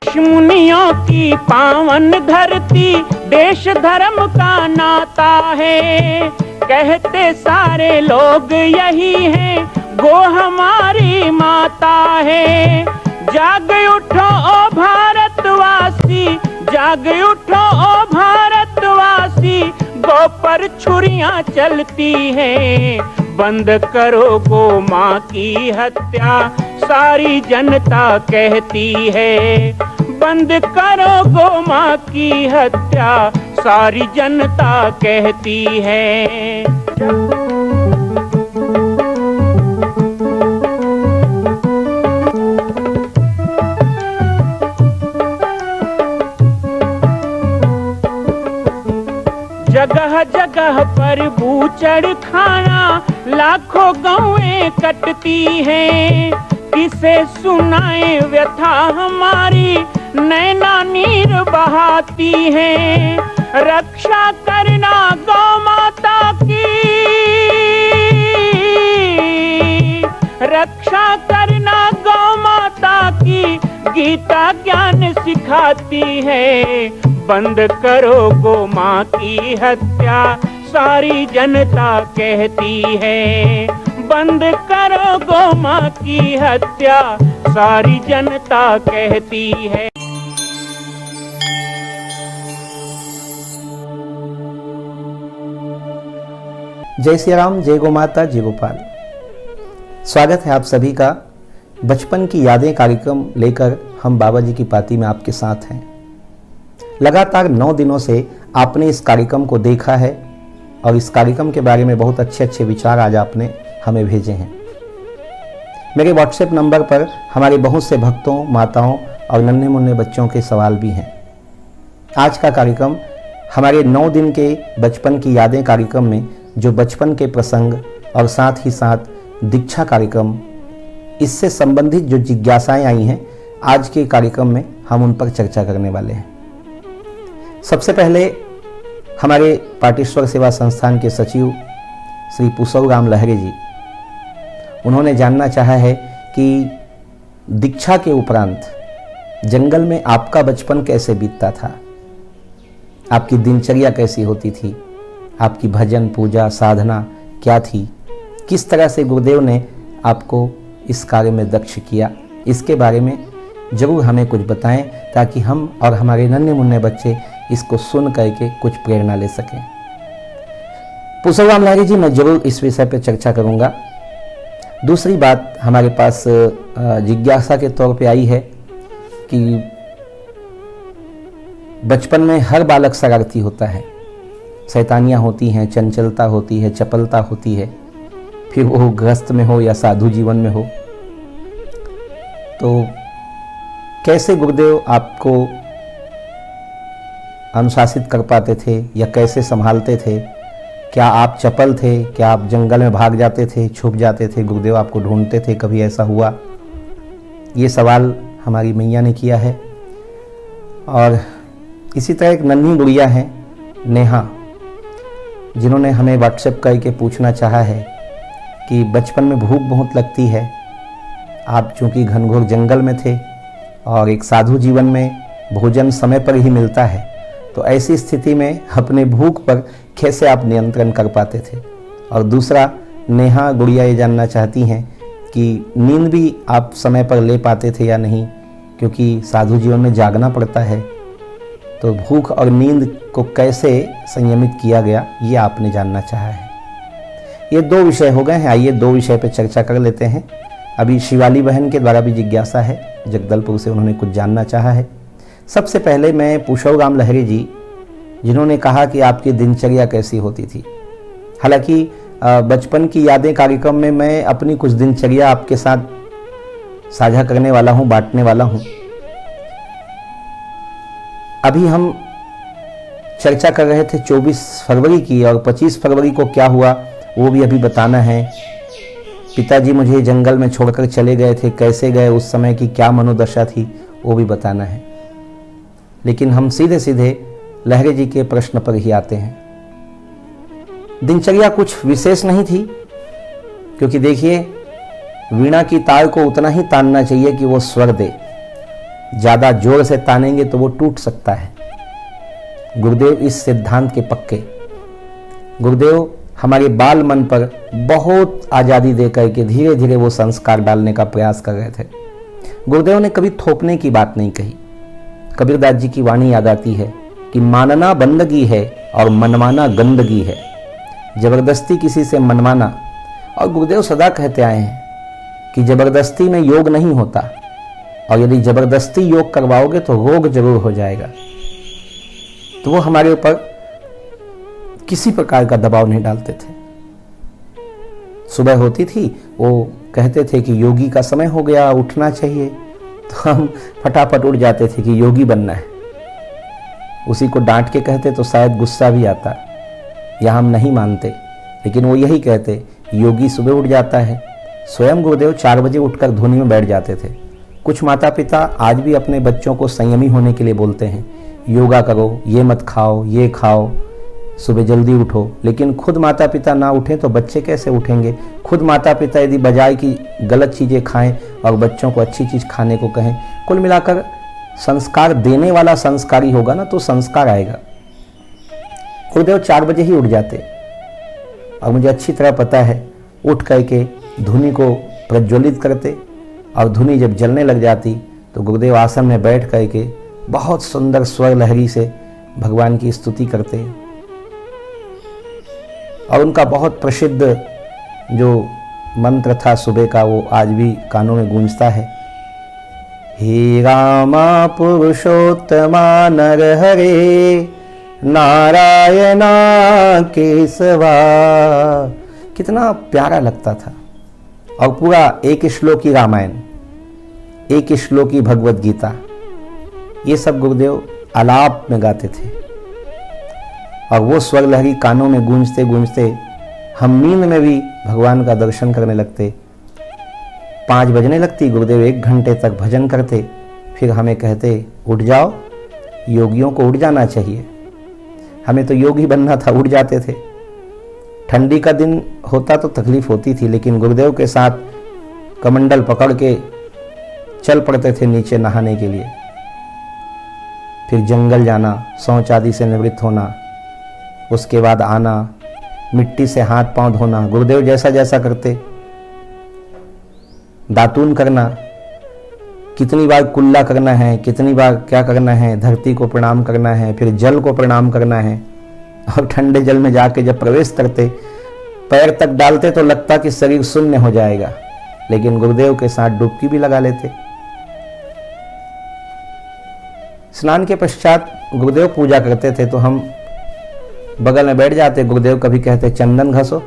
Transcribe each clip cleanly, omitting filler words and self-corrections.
ऋषि मुनियों की पावन धरती, देश धर्म का नाता है। कहते सारे लोग यही हैं, गो हमारी माता है। जाग उठो ओ भारतवासी, जाग उठो ओ भारतवासी, गो पर छुरियां चलती हैं। बंद करो गो माँ की हत्या, सारी जनता कहती है। बंद करो गो माँ की हत्या, सारी जनता कहती है। जगह जगह पर बूचड़ खाना, लाखों गौएं कटती हैं। किसे सुनाए व्यथा हमारी, नैना नीर बहाती हैं। रक्षा करना गौ माता की, रक्षा करना गौ माता की, गीता ज्ञान सिखाती है। बंद करो गो माँ की हत्या, सारी जनता कहती है। बंद करो गो माँ की हत्या, सारी जनता कहती है। जय श्री राम, जय गौ माता, जय गोपाल। स्वागत है आप सभी का बचपन की यादें कार्यक्रम लेकर हम बाबा जी की पाती में आपके साथ हैं। लगातार 9 दिनों से आपने इस कार्यक्रम को देखा है और इस कार्यक्रम के बारे में बहुत अच्छे अच्छे विचार आज आपने हमें भेजे हैं। मेरे व्हाट्सएप नंबर पर हमारे बहुत से भक्तों, माताओं और नन्हे मुन्ने बच्चों के सवाल भी हैं। आज का कार्यक्रम हमारे 9 दिन के बचपन की यादें कार्यक्रम में जो बचपन के प्रसंग और साथ ही साथ दीक्षा कार्यक्रम, इससे संबंधित जो जिज्ञासाएं आई हैं, आज के कार्यक्रम में हम उन पर चर्चा करने वाले हैं। सबसे पहले हमारे पाटेश्वर सेवा संस्थान के सचिव श्री पुष्पराम लहरे जी, उन्होंने जानना चाहा है कि दीक्षा के उपरांत जंगल में आपका बचपन कैसे बीतता था, आपकी दिनचर्या कैसी होती थी, आपकी भजन पूजा साधना क्या थी, किस तरह से गुरुदेव ने आपको इस कार्य में दक्ष किया। इसके बारे में जरूर हमें कुछ बताएं ताकि हम और हमारे नन्हे मुन्ने बच्चे इसको सुन करके कुछ प्रेरणा ले सकें। पुष्पराम लहरी जी, मैं जरूर इस विषय पर चर्चा करूंगा। दूसरी बात हमारे पास जिज्ञासा के तौर पे आई है कि बचपन में हर बालक शरारती होता है, शैतानियाँ होती हैं, चंचलता होती है, चपलता होती है, फिर वो गृहस्थ में हो या साधु जीवन में हो। तो कैसे गुरुदेव आपको अनुशासित कर पाते थे या कैसे संभालते थे? क्या आप चपल थे? क्या आप जंगल में भाग जाते थे, छुप जाते थे, गुरुदेव आपको ढूंढते थे, कभी ऐसा हुआ? ये सवाल हमारी मैया ने किया है। और इसी तरह एक नन्ही गुड़िया है नेहा, जिन्होंने हमें व्हाट्सएप करके पूछना चाहा है कि बचपन में भूख बहुत लगती है, आप चूँकि घनघोर जंगल में थे और एक साधु जीवन में भोजन समय पर ही मिलता है, तो ऐसी स्थिति में अपने भूख पर कैसे आप नियंत्रण कर पाते थे? और दूसरा, नेहा गुड़िया ये जानना चाहती हैं कि नींद भी आप समय पर ले पाते थे या नहीं, क्योंकि साधु जीवन में जागना पड़ता है, तो भूख और नींद को कैसे संयमित किया गया, ये आपने जानना चाहा है। ये 2 विषय हो गए हैं, आइए 2 विषय पर चर्चा कर लेते हैं। अभी शिवाली बहन के द्वारा भी जिज्ञासा है, जगदलपुर से, उन्होंने कुछ जानना चाहा है। सबसे पहले मैं पुष्पराम लहरी जी, जिन्होंने कहा कि आपकी दिनचर्या कैसी होती थी। हालांकि बचपन की यादें कार्यक्रम में मैं अपनी कुछ दिनचर्या आपके साथ साझा करने वाला हूं, बांटने वाला हूं। अभी हम चर्चा कर रहे थे 24 फरवरी की, और 25 फरवरी को क्या हुआ वो भी अभी बताना है। पिताजी मुझे जंगल में छोड़कर चले गए थे, कैसे गए, उस समय की क्या मनोदशा थी, वो भी बताना है। लेकिन हम सीधे सीधे लहरे जी के प्रश्न पर ही आते हैं। दिनचर्या कुछ विशेष नहीं थी, क्योंकि देखिए वीणा की तार को उतना ही तानना चाहिए कि वो स्वर दे, ज़्यादा जोर से तानेंगे तो वो टूट सकता है। गुरुदेव इस सिद्धांत के पक्के। गुरुदेव हमारे बाल मन पर बहुत आज़ादी दे करके धीरे धीरे वो संस्कार डालने का प्रयास कर रहे थे। गुरुदेव ने कभी थोपने की बात नहीं कही। कबीरदास जी की वाणी याद आती है कि मानना बंदगी है और मनवाना गंदगी है। जबरदस्ती किसी से मनवाना, और गुरुदेव सदा कहते आए हैं कि जबरदस्ती में योग नहीं होता, और यदि जबरदस्ती योग करवाओगे तो रोग जरूर हो जाएगा। तो वो हमारे ऊपर किसी प्रकार का दबाव नहीं डालते थे। सुबह होती थी, वो कहते थे कि योगी का समय हो गया, उठना चाहिए, तो हम फटाफट उठ जाते थे कि योगी बनना है। उसी को डांट के कहते तो शायद गुस्सा भी आता, या हम नहीं मानते, लेकिन वो यही कहते योगी सुबह उठ जाता है। स्वयं गुरुदेव 4 बजे उठकर धुनी में बैठ जाते थे। कुछ माता पिता आज भी अपने बच्चों को संयमी होने के लिए बोलते हैं, योगा करो, ये मत खाओ, ये खाओ, सुबह जल्दी उठो, लेकिन खुद माता पिता ना उठें तो बच्चे कैसे उठेंगे। खुद माता पिता यदि बजाय की गलत चीज़ें खाएं और बच्चों को अच्छी चीज़ खाने को कहें, कुल मिलाकर संस्कार देने वाला संस्कारी होगा ना तो संस्कार आएगा। गुरुदेव 4 बजे ही उठ जाते, और मुझे अच्छी तरह पता है उठ करके धुनी को प्रज्वलित करते, और धुनी जब जलने लग जाती तो गुरुदेव आसन में बैठ करके बहुत सुंदर स्वर लहरी से भगवान की स्तुति करते। और उनका बहुत प्रसिद्ध जो मंत्र था सुबह का, वो आज भी कानों में गूंजता है, हे रामा पुरुषोत्तमा नरहरे नारायणा केशवा। कितना प्यारा लगता था। और पूरा एक श्लोकी रामायण, एक श्लोकी भगवत गीता, ये सब गुरुदेव आलाप में गाते थे। और वो स्वर लहरी कानों में गूंजते गूंजते हम नींद में भी भगवान का दर्शन करने लगते। 5 बजने लगती, गुरुदेव 1 घंटे तक भजन करते, फिर हमें कहते उठ जाओ, योगियों को उठ जाना चाहिए। हमें तो योगी बनना था, उठ जाते थे। ठंडी का दिन होता तो तकलीफ होती थी, लेकिन गुरुदेव के साथ कमंडल पकड़ के चल पड़ते थे नीचे नहाने के लिए। फिर जंगल जाना, शौच आदि से निवृत्त होना, उसके बाद आना, मिट्टी से हाथ पांव धोना, गुरुदेव जैसा जैसा करते। दातून करना, कितनी बार कुल्ला करना है, कितनी बार क्या करना है, धरती को प्रणाम करना है, फिर जल को प्रणाम करना है। और ठंडे जल में जाके जब प्रवेश करते, पैर तक डालते तो लगता कि शरीर शून्य हो जाएगा, लेकिन गुरुदेव के साथ डुबकी भी लगा लेते। स्नान के पश्चात गुरुदेव पूजा करते थे तो हम बगल में बैठ जाते। गुरुदेव कभी कहते चंदन घसो,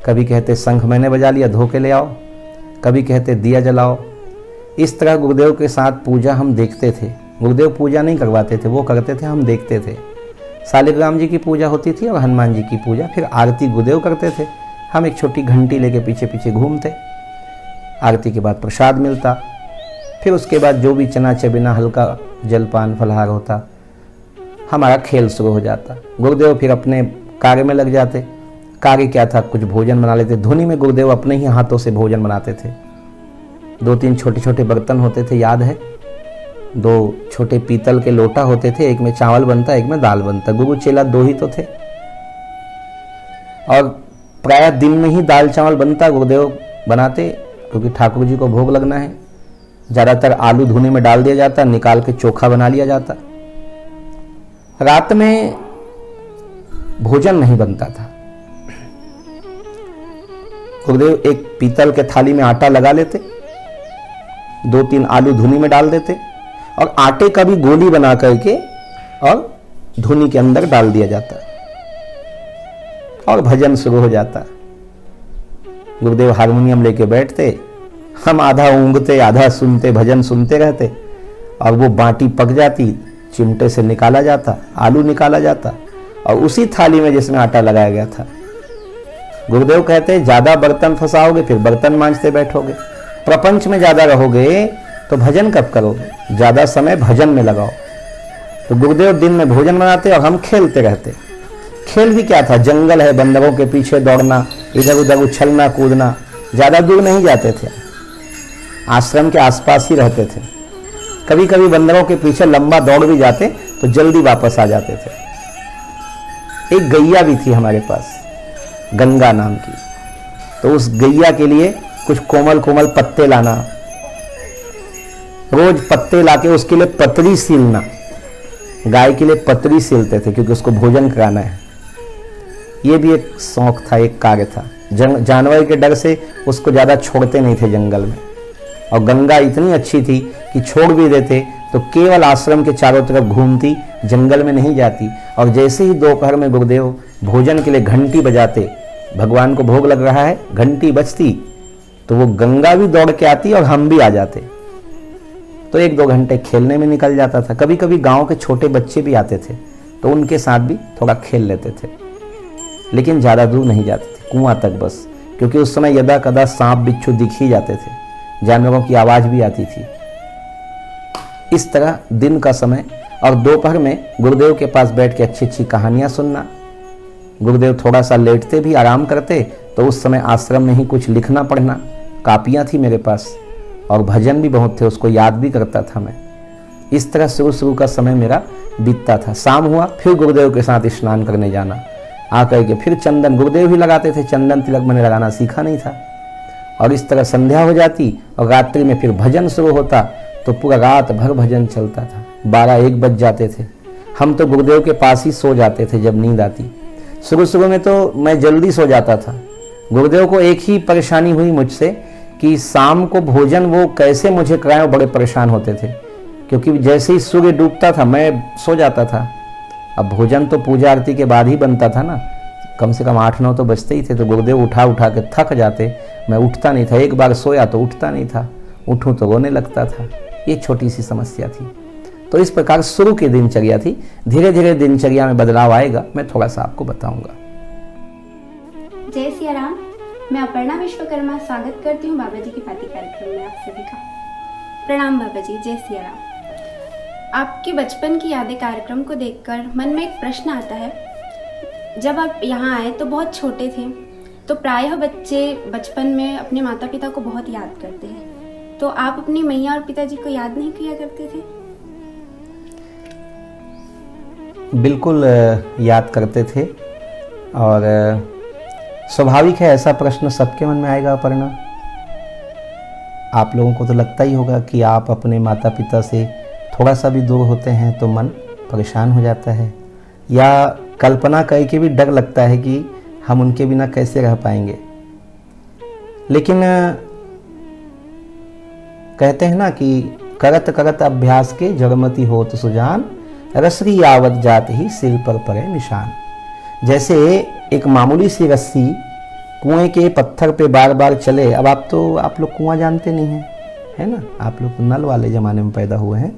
कभी कहते शंख मैंने बजा लिया धो के ले आओ, कभी कहते दिया जलाओ। इस तरह गुरुदेव के साथ पूजा हम देखते थे। गुरुदेव पूजा नहीं करवाते थे, वो करते थे, हम देखते थे। शालिग्राम जी की पूजा होती थी और हनुमान जी की पूजा, फिर आरती गुरुदेव करते थे। हम एक छोटी घंटी लेके पीछे पीछे घूमते। आरती के बाद प्रसाद मिलता, फिर उसके बाद जो भी चना चबीना हल्का जलपान फलहार होता, हमारा खेल शुरू हो जाता। गुरुदेव फिर अपने कार्य में लग जाते। कार्य क्या था, कुछ भोजन बना लेते। धुनी में गुरुदेव अपने ही हाथों से भोजन बनाते थे। 2-3 छोटे छोटे बर्तन होते थे, याद है, 2 छोटे पीतल के लोटा होते थे, एक में चावल बनता, एक में दाल बनता। गुरु चेला 2 ही तो थे, और प्रायः दिन में ही दाल चावल बनता, गुरुदेव बनाते, क्योंकि ठाकुर जी को भोग लगना है। ज़्यादातर आलू धुने में डाल दिया जाता, निकाल के चोखा बना लिया जाता। रात में भोजन नहीं बनता था। गुरुदेव एक पीतल के थाली में आटा लगा लेते, 2-3 आलू धुनी में डाल देते, और आटे का भी गोली बना करके और धुनी के अंदर डाल दिया जाता, और भजन शुरू हो जाता। गुरुदेव हारमोनियम लेके बैठते, हम आधा ऊँघते आधा सुनते, भजन सुनते रहते, और वो बाटी पक जाती, चिमटे से निकाला जाता, आलू निकाला जाता, और उसी थाली में जिसमें आटा लगाया गया था। गुरुदेव कहते ज्यादा बर्तन फंसाओगे फिर बर्तन मांजते बैठोगे, प्रपंच में ज्यादा रहोगे तो भजन कब करोगे, ज्यादा समय भजन में लगाओ। तो गुरुदेव दिन में भोजन बनाते और हम खेलते रहते। खेल भी क्या था, जंगल है, बंदरों के पीछे दौड़ना, इधर उधर उछलना कूदना, ज्यादा दूर नहीं जाते थे, आश्रम के आसपास ही रहते थे। कभी कभी बंदरों के पीछे लंबा दौड़ भी जाते तो जल्दी वापस आ जाते थे। एक गैया भी थी हमारे पास, गंगा नाम की। तो उस गैया के लिए कुछ कोमल कोमल पत्ते लाना, रोज पत्ते लाके उसके लिए पतरी सीलना। गाय के लिए पतरी सीलते थे क्योंकि उसको भोजन कराना है। ये भी एक शौक था, एक कार्य था। जानवर के डर से उसको ज़्यादा छोड़ते नहीं थे जंगल में। और गंगा इतनी अच्छी थी कि छोड़ भी देते तो केवल आश्रम के चारों तरफ घूमती, जंगल में नहीं जाती। और जैसे ही दोपहर में गुरुदेव भोजन के लिए घंटी बजाते, भगवान को भोग लग रहा है, घंटी बजती, तो वो गंगा भी दौड़ के आती और हम भी आ जाते। तो 1-2 घंटे खेलने में निकल जाता था। कभी कभी गांव के छोटे बच्चे भी आते थे तो उनके साथ भी थोड़ा खेल लेते थे, लेकिन ज़्यादा दूर नहीं जाते थे, कुआं तक बस। क्योंकि उस समय यदा कदा सांप बिच्छू दिख ही जाते थे, जानवरों की आवाज़ भी आती थी। इस तरह दिन का समय और दोपहर में गुरुदेव के पास बैठ के अच्छी अच्छी कहानियाँ सुनना। गुरुदेव थोड़ा सा लेटते भी, आराम करते, तो उस समय आश्रम में ही कुछ लिखना पढ़ना, कापियाँ थी मेरे पास और भजन भी बहुत थे, उसको याद भी करता था मैं। इस तरह शुरू का समय मेरा बीतता था। शाम हुआ फिर गुरुदेव के साथ स्नान करने जाना, आकर के फिर चंदन, गुरुदेव ही लगाते थे, चंदन तिलक मैंने लगाना सीखा नहीं था। और इस तरह संध्या हो जाती और रात्रि में फिर भजन शुरू होता, तो पूरा रात भर भजन चलता था। 12-1 बज जाते थे। हम तो गुरुदेव के पास ही सो जाते थे जब नींद आती। शुरू में तो मैं जल्दी सो जाता था। गुरुदेव को एक ही परेशानी हुई मुझसे कि शाम को भोजन वो कैसे मुझे कराएं, बड़े परेशान होते थे। क्योंकि जैसे ही सूर्य डूबता था मैं सो जाता था। अब भोजन तो पूजा आरती के बाद ही बनता था ना, कम से कम 8-9 तो बजते ही थे। तो गुरुदेव उठा के थक जाते, मैं उठता नहीं था। एक बार सोया तो उठता नहीं था, उठूं तो रोने लगता था। ये छोटी सी समस्या थी। तो इस प्रकार शुरू की दिनचर्या थी। धीरे धीरे दिनचर्या में बदलाव आएगा, मैं थोड़ा सा आपको बताऊंगा। जय सिया राम। मैं अपर्णा विश्वकर्मा स्वागत करती हूँ बाबा जी की पाती कार्यक्रम में आप सभी का। प्रणाम बाबा जी, जय सिया राम। आपके बचपन की यादें कार्यक्रम को देखकर मन में एक प्रश्न आता है। जब आप यहाँ आए तो बहुत छोटे थे, तो प्रायः बच्चे बचपन में अपने माता पिता को बहुत याद करते हैं। तो आप अपनी मैया और पिताजी को याद नहीं किया करते थे? बिल्कुल याद करते थे। और स्वाभाविक है, ऐसा प्रश्न सबके मन में आएगा अपर्णा। आप लोगों को तो लगता ही होगा कि आप अपने माता पिता से थोड़ा सा भी दूर होते हैं तो मन परेशान हो जाता है, या कल्पना करके भी डर लगता है कि हम उनके बिना कैसे रह पाएंगे। लेकिन कहते हैं ना कि करत करत अभ्यास के जड़मती होत सुजान, रसरी आवत जात ही सिर पर पड़े निशान। जैसे एक मामूली सी रस्सी कुएं के पत्थर पे बार बार चले। अब आप लोग कुआं जानते नहीं हैं, है ना, आप लोग नल वाले ज़माने में पैदा हुए हैं।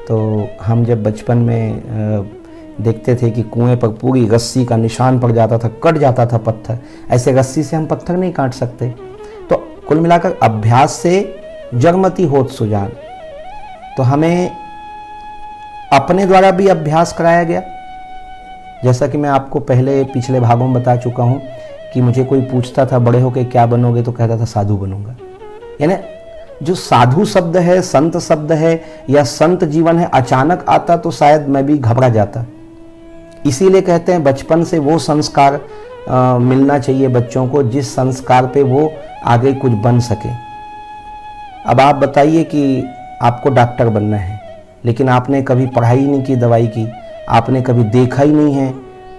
तो हम जब बचपन में देखते थे कि कुएं पर पूरी रस्सी का निशान पड़ जाता था, कट जाता था पत्थर। ऐसे रस्सी से हम पत्थर नहीं काट सकते। तो कुल मिलाकर अभ्यास से जड़मती होत सुजान, तो हमें अपने द्वारा भी अभ्यास कराया गया। जैसा कि मैं आपको पहले पिछले भागों में बता चुका हूँ कि मुझे कोई पूछता था बड़े होके क्या बनोगे, तो कहता था साधु बनूंगा। यानी जो साधु शब्द है, संत शब्द है या संत जीवन है, अचानक आता तो शायद मैं भी घबरा जाता। इसीलिए कहते हैं बचपन से वो संस्कार मिलना चाहिए बच्चों को जिस संस्कार पे वो आगे कुछ बन सके। अब आप बताइए कि आपको डॉक्टर बनना है, लेकिन आपने कभी पढ़ाई नहीं की दवाई की, आपने कभी देखा ही नहीं है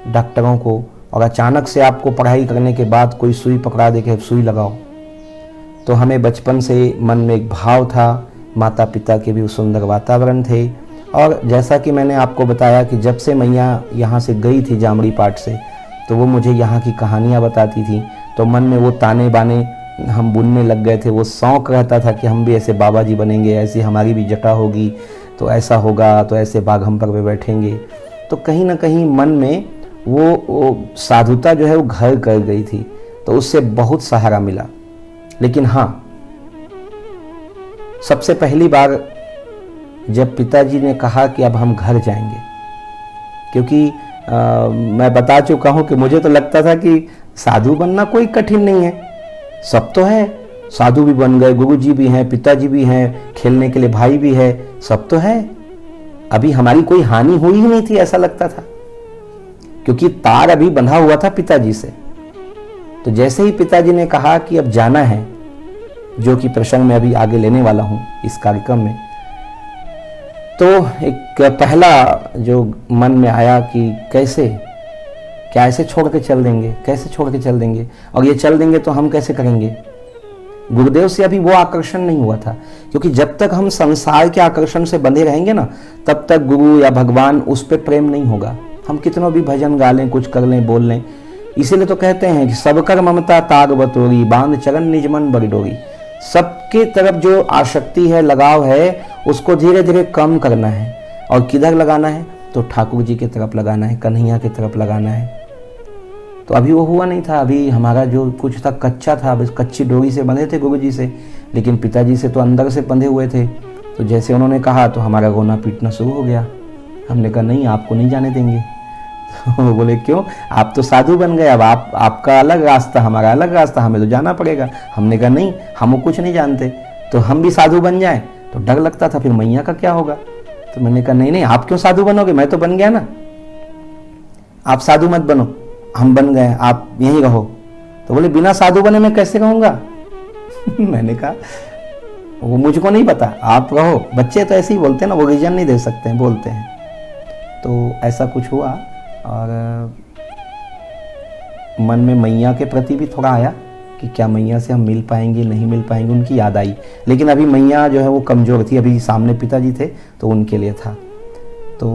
डॉक्टरों को, और अचानक से आपको पढ़ाई करने के बाद कोई सुई पकड़ा दे के सुई लगाओ। तो हमें बचपन से मन में एक भाव था, माता पिता के भी सुंदर वातावरण थे। और जैसा कि मैंने आपको बताया कि जब से मैया यहाँ से गई थी जामड़ी पाठ से, तो वो मुझे यहाँ की कहानियाँ बताती थी। तो मन में वो ताने बाने हम बुनने लग गए थे। वो शौक़ रहता था कि हम भी ऐसे बाबा जी बनेंगे, ऐसी हमारी भी जटा होगी, तो ऐसा होगा, तो ऐसे बाघ हम पर बैठेंगे। तो कहीं ना कहीं मन में वो साधुता जो है वो घर कर गई थी। तो उससे बहुत सहारा मिला। लेकिन हाँ, सबसे पहली बार जब पिताजी ने कहा कि अब हम घर जाएंगे, क्योंकि मैं बता चुका हूँ कि मुझे तो लगता था कि साधु बनना कोई कठिन नहीं है, सब तो है, साधु भी बन गए, गुरु जी भी हैं, पिताजी भी हैं, खेलने के लिए भाई भी है, सब तो है। अभी हमारी कोई हानि हुई ही नहीं थी ऐसा लगता था, क्योंकि तार अभी बंधा हुआ था पिताजी से। तो जैसे ही पिताजी ने कहा कि अब जाना है, जो कि प्रसंग में अभी आगे लेने वाला हूं इस कार्यक्रम में, तो एक पहला जो मन में आया कि कैसे, क्या ऐसे छोड़ के चल देंगे, कैसे छोड़ के चल देंगे, और ये चल देंगे तो हम कैसे करेंगे। गुरुदेव से अभी वो आकर्षण नहीं हुआ था, क्योंकि जब तक हम संसार के आकर्षण से बंधे रहेंगे ना, तब तक गुरु या भगवान उस पर प्रेम नहीं होगा। हम कितनों भी भजन गा लें, कुछ कर लें, बोल लें, इसीलिए तो कहते हैं कि सबकर ममता ताग बतोरी, बांध चरण निज मन बरडोरी। सबके तरफ जो आसक्ति है, लगाव है, उसको धीरे धीरे कम करना है। और किधर लगाना है, तो ठाकुर जी की तरफ लगाना है, कन्हैया की तरफ लगाना है। तो अभी वो हुआ नहीं था, अभी हमारा जो कुछ था कच्चा था, बस कच्ची डोरी से बंधे थे गुरु जी से, लेकिन पिताजी से तो अंदर से बंधे हुए थे। तो जैसे उन्होंने कहा तो हमारा रोना पीटना शुरू हो गया। हमने कहा नहीं, आपको नहीं जाने देंगे। वो बोले क्यों, आप तो साधु बन गए, अब आपका अलग रास्ता, हमारा अलग रास्ता, हमें तो जाना पड़ेगा। हमने कहा नहीं, हम कुछ नहीं जानते, तो हम भी साधु बन जाएं। तो डर लगता था फिर मैया का क्या होगा। तो मैंने कहा नहीं नहीं, आप क्यों साधु बनोगे, मैं तो बन गया ना, आप साधु मत बनो, हम बन गए, आप यहीं रहो। तो बोले बिना साधु बने मैं कैसे रहूंगा। मैंने कहा वो मुझको नहीं पता, आप रहो। बच्चे तो ऐसे ही बोलते हैं ना, वो रीजन नहीं दे सकते हैं, बोलते हैं। तो ऐसा कुछ हुआ, और मन में मैया के प्रति भी थोड़ा आया कि क्या मैया से हम मिल पाएंगे, नहीं मिल पाएंगे, उनकी याद आई। लेकिन अभी मैया जो है वो कमज़ोर थी, अभी सामने पिताजी थे, तो उनके लिए था। तो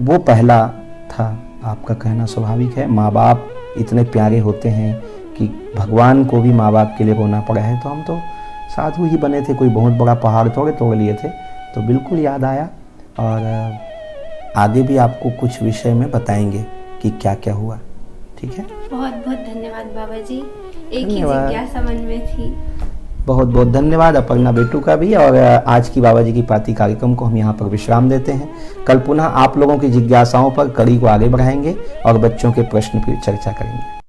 वो पहला था। आपका कहना स्वाभाविक है, माँ बाप इतने प्यारे होते हैं कि भगवान को भी माँ बाप के लिए रोना पड़ा है। तो हम तो साधु ही बने थे, कोई बहुत बड़ा पहाड़ थोड़े तोड़ लिए थे। तो बिल्कुल याद आया, और आगे भी आपको कुछ विषय में बताएंगे कि क्या क्या हुआ। ठीक है, बहुत बहुत धन्यवाद बाबा जी। एक ही जिज्ञासा मन में थी। बहुत बहुत धन्यवाद अपर्णा बेटू का भी। और आज की बाबा जी की पाती कार्यक्रम को हम यहाँ पर विश्राम देते हैं। कल पुनः आप लोगों की जिज्ञासाओं पर कड़ी को आगे बढ़ाएंगे और बच्चों के प्रश्न पर चर्चा करेंगे।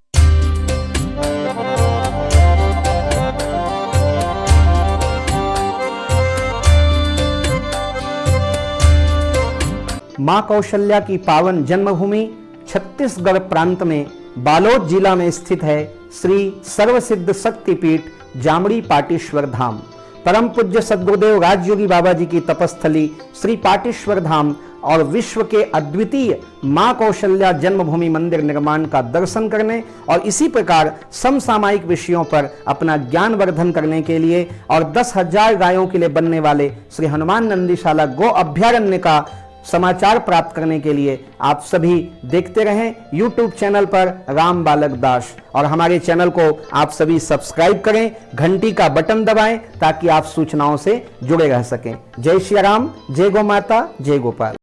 मां कौशल्या की पावन जन्मभूमि छत्तीसगढ़ प्रांत में बालोद जिला में स्थित है श्री सर्वसिद्ध शक्तिपीठ जामड़ी पाटेश्वर धाम। परम पूज्य सद्गुरुदेव राजयोगी बाबा जी की तपस्थली श्री पाटेश्वर धाम और विश्व के अद्वितीय मां कौशल्या जन्मभूमि मंदिर निर्माण का दर्शन करने और इसी प्रकार समसामयिक विषयों पर अपना ज्ञान वर्धन करने के लिए और 10,000 गायों के लिए बनने वाले श्री हनुमान नंदीशाला गो अभ्यारण्य का समाचार प्राप्त करने के लिए आप सभी देखते रहें YouTube चैनल पर राम बालक दास, और हमारे चैनल को आप सभी सब्सक्राइब करें, घंटी का बटन दबाएं ताकि आप सूचनाओं से जुड़े रह सकें। जय श्री राम, जय गौ माता, जय गोपाल।